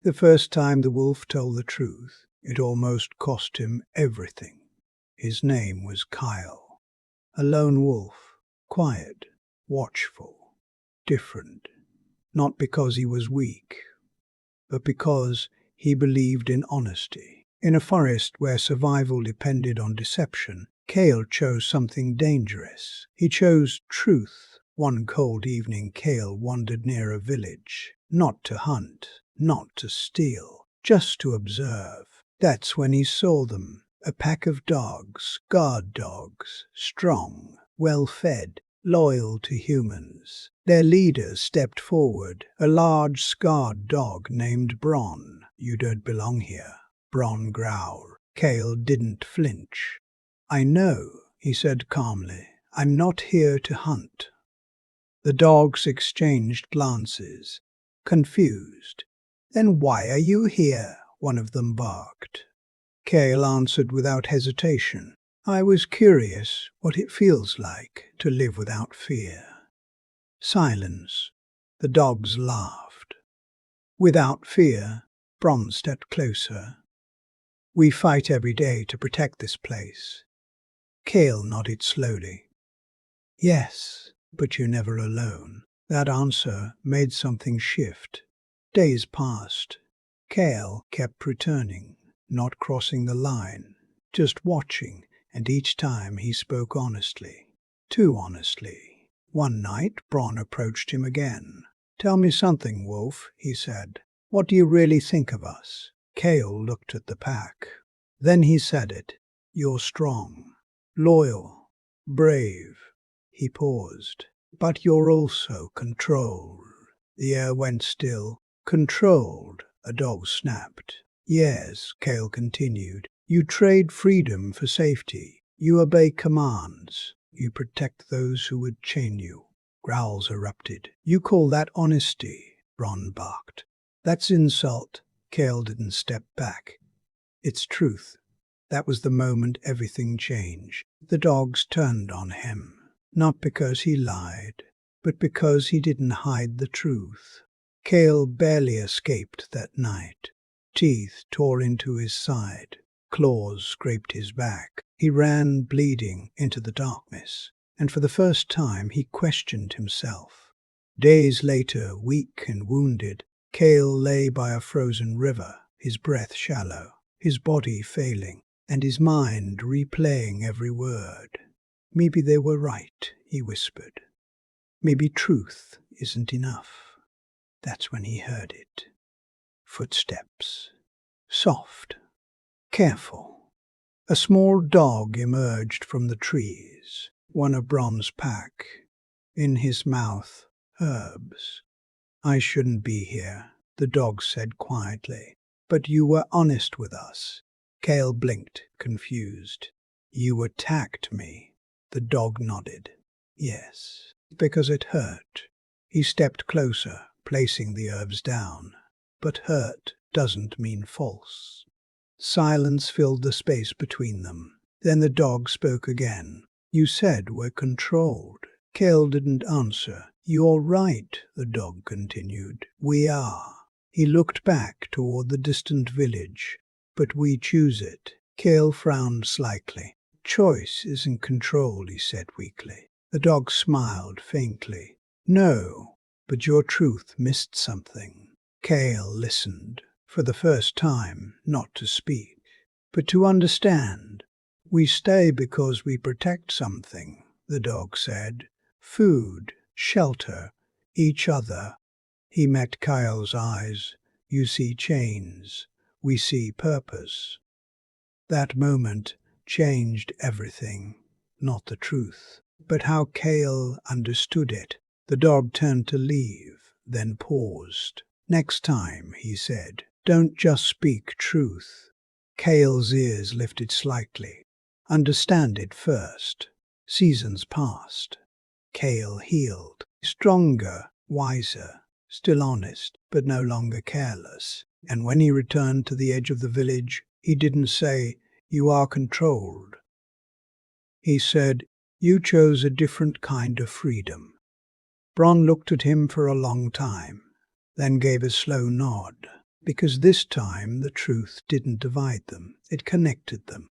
The first time the wolf told the truth, it almost cost him everything. His name was Kyle. A lone wolf, quiet, watchful, different. Not because he was weak, but because he believed in honesty. In a forest where survival depended on deception, Kale chose something dangerous. He chose truth. One cold evening, Kale wandered near a village, not to hunt, not to steal, just to observe. That's when he saw them, a pack of dogs, guard dogs, strong, well-fed, loyal to humans. Their leader stepped forward, a large scarred dog named Bron. "You don't belong here," Bron growled. Kale didn't flinch. "I know," he said calmly. "I'm not here to hunt." The dogs exchanged glances, confused. "Then why are you here?" one of them barked. Kale answered without hesitation. "I was curious what it feels like to live without fear." Silence. The dogs laughed. "Without fear?" Bron stepped closer. "We fight every day to protect this place." Kale nodded slowly. "Yes, but you're never alone." That answer made something shift. Days passed. Kale kept returning, not crossing the line, just watching, and each time he spoke honestly. Too honestly. One night, Bron approached him again. "Tell me something, Wolf," he said. "What do you really think of us?" Kale looked at the pack. Then he said it. "You're strong, loyal, brave." He paused. "But you're also controlled." The air went still. "Controlled," a dog snapped. "Yes," Kale continued. "You trade freedom for safety. You obey commands. You protect those who would chain you." Growls erupted. "You call that honesty?" Bron barked. "That's insult." Kale didn't step back. "It's truth." That was the moment everything changed. The dogs turned on him. Not because he lied, but because he didn't hide the truth. Kale barely escaped that night. Teeth tore into his side. Claws scraped his back. He ran bleeding into the darkness, and for the first time he questioned himself. Days later, weak and wounded, Kale lay by a frozen river, his breath shallow, his body failing, and his mind replaying every word. "Maybe they were right," he whispered. "Maybe truth isn't enough." That's when he heard it. Footsteps. Soft. Careful. A small dog emerged from the trees, one of Bron's pack. In his mouth, herbs. "I shouldn't be here," the dog said quietly. "But you were honest with us." Kale blinked, confused. "You attacked me." The dog nodded. "Yes, because it hurt." He stepped closer, placing the herbs down. "But hurt doesn't mean false." Silence filled the space between them. Then the dog spoke again. "You said we're controlled." Kale didn't answer. "You're right," the dog continued. "We are." He looked back toward the distant village. "But we choose it." Kale frowned slightly. "Choice isn't control," he said weakly. The dog smiled faintly. "No, but your truth missed something." Kale listened, for the first time, not to speak, but to understand. "We stay because we protect something," the dog said. "Food, shelter, each other." He met Kyle's eyes. "You see chains, we see purpose." That moment changed everything. Not the truth, but how Kale understood it. The dog turned to leave, then paused. "Next time," he said, "don't just speak truth." Kale's ears lifted slightly. "Understand it first." Seasons passed. Kale healed. Stronger, wiser, still honest, but no longer careless. And when he returned to the edge of the village, he didn't say, "You are controlled." He said, "You chose a different kind of freedom." Bron looked at him for a long time, then gave a slow nod. because this time the truth didn't divide them, it connected them.